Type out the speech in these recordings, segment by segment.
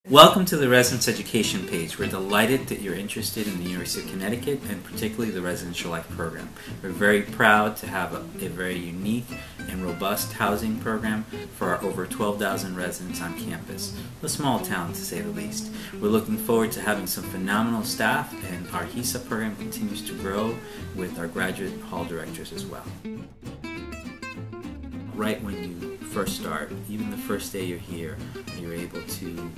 Welcome to the Residence Education page. We're delighted that you're interested in the University of Connecticut and particularly the Residential Life program. We're very proud to have a very unique and robust housing program for our over 12,000 residents on campus. A small town to say the least. We're looking forward to having some phenomenal staff, and our HESA program continues to grow with our graduate hall directors as well. Right when you first start, even the first day you're here, you're able to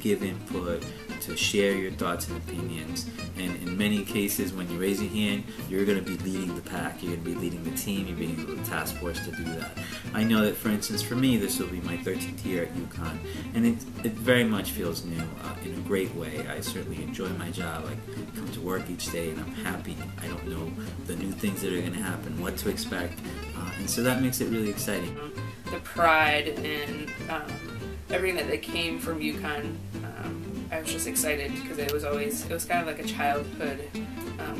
give input, to share your thoughts and opinions, and in many cases when you raise your hand, you're going to be leading the pack, you're going to be leading the team, you're being the task force to do that. I know that, for instance, for me, this will be my 13th year at UConn, and it very much feels new in a great way. I certainly enjoy my job. I come to work each day and I'm happy. I don't know the new things that are going to happen, what to expect, and so that makes it really exciting. The pride and everything that came from UConn, I was just excited because it was kind of like a childhood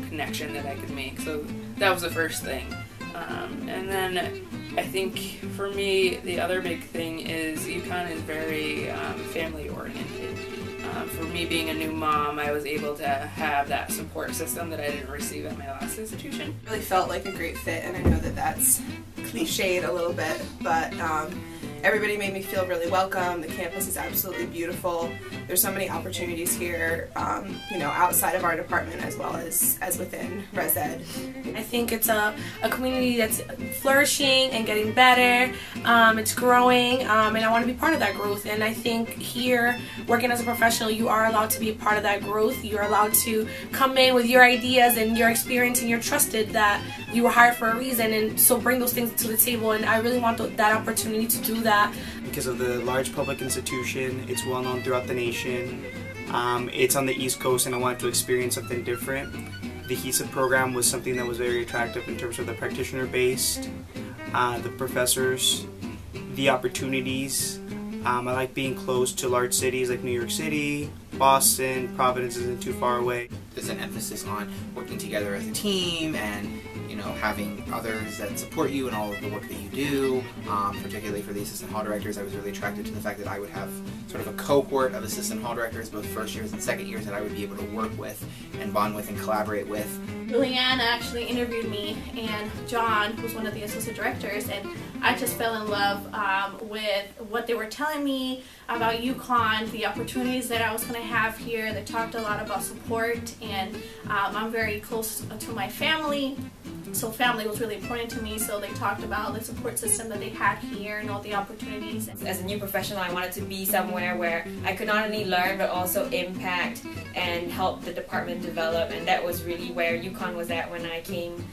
connection that I could make. So that was the first thing. And then I think for me, the other big thing is UConn is very family oriented. For me being a new mom, I was able to have that support system that I didn't receive at my last institution. Really felt like a great fit, and I know that that's cliched a little bit, but everybody made me feel really welcome. The campus is absolutely beautiful. There's so many opportunities here, outside of our department as well as within Res Ed. I think it's a community that's flourishing and getting better. It's growing, and I want to be part of that growth. And I think here, working as a professional, you are allowed to be a part of that growth. You're allowed to come in with your ideas and your experience, and you're trusted that you were hired for a reason, and so bring those things to the table. And I really want that opportunity to do that. Because of the large public institution, it's well known throughout the nation. It's on the East Coast, and I wanted to experience something different. The HESA program was something that was very attractive in terms of the practitioner-based, the professors, the opportunities. I like being close to large cities like New York City, Boston. Providence isn't too far away. There's an emphasis on working together as a team and having others that support you in all of the work that you do. Particularly for the assistant hall directors, I was really attracted to the fact that I would have sort of a cohort of assistant hall directors, both first years and second years, that I would be able to work with and bond with and collaborate with. Leanne actually interviewed me, and John was one of the assistant directors, and I just fell in love with what they were telling me about UConn, the opportunities that I was going to have here. They talked a lot about support, and I'm very close to my family. So family was really important to me, so they talked about the support system that they had here and all the opportunities. As a new professional, I wanted to be somewhere where I could not only learn but also impact and help the department develop, and that was really where UConn was at when I came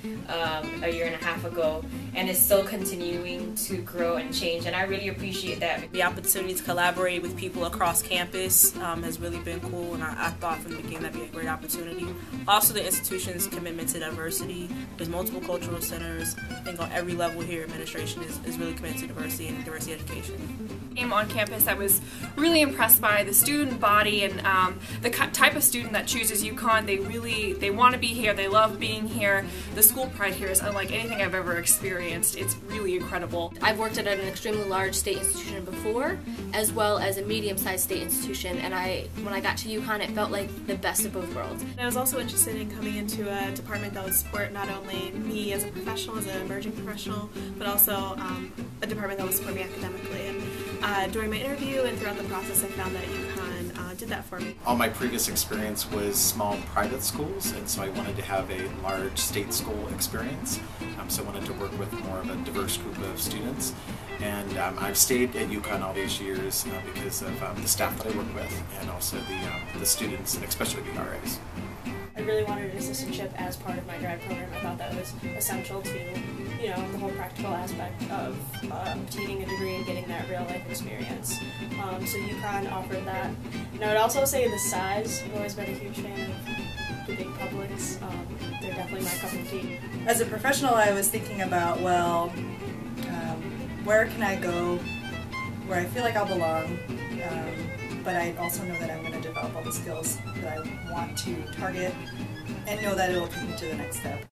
a year and a half ago, and it's still continuing to grow and change, and I really appreciate that. The opportunity to collaborate with people across campus has really been cool, and I thought from the beginning that'd be a great opportunity. Also, the institution's commitment to diversity. There's multiple cultural centers. I think on every level here, administration is really committed to diversity and diversity education. On campus, I was really impressed by the student body and the type of student that chooses UConn. They want to be here, they love being here. The school pride here is unlike anything I've ever experienced. It's really incredible. I've worked at an extremely large state institution before, as well as a medium-sized state institution, and when I got to UConn, it felt like the best of both worlds. I was also interested in coming into a department that would support not only me as a professional, as an emerging professional, but also a department that would support me academically. And during my interview and throughout the process, I found that UConn did that for me. All my previous experience was small private schools, and so I wanted to have a large state school experience. So I wanted to work with more of a diverse group of students. And I've stayed at UConn all these years because of the staff that I work with, and also the students, and especially the RAs. I really wanted an assistantship as part of my grad program. I thought that was essential to, the whole practical aspect of obtaining a degree and getting that real life experience. So UConn offered that. And I would also say the size. I've always been a huge fan of the big publics. They're definitely my cup of tea. As a professional, I was thinking about, where can I go where I feel like I'll belong, but I also know that I'm going to develop all the skills that I want to target and know that it will take me to the next step.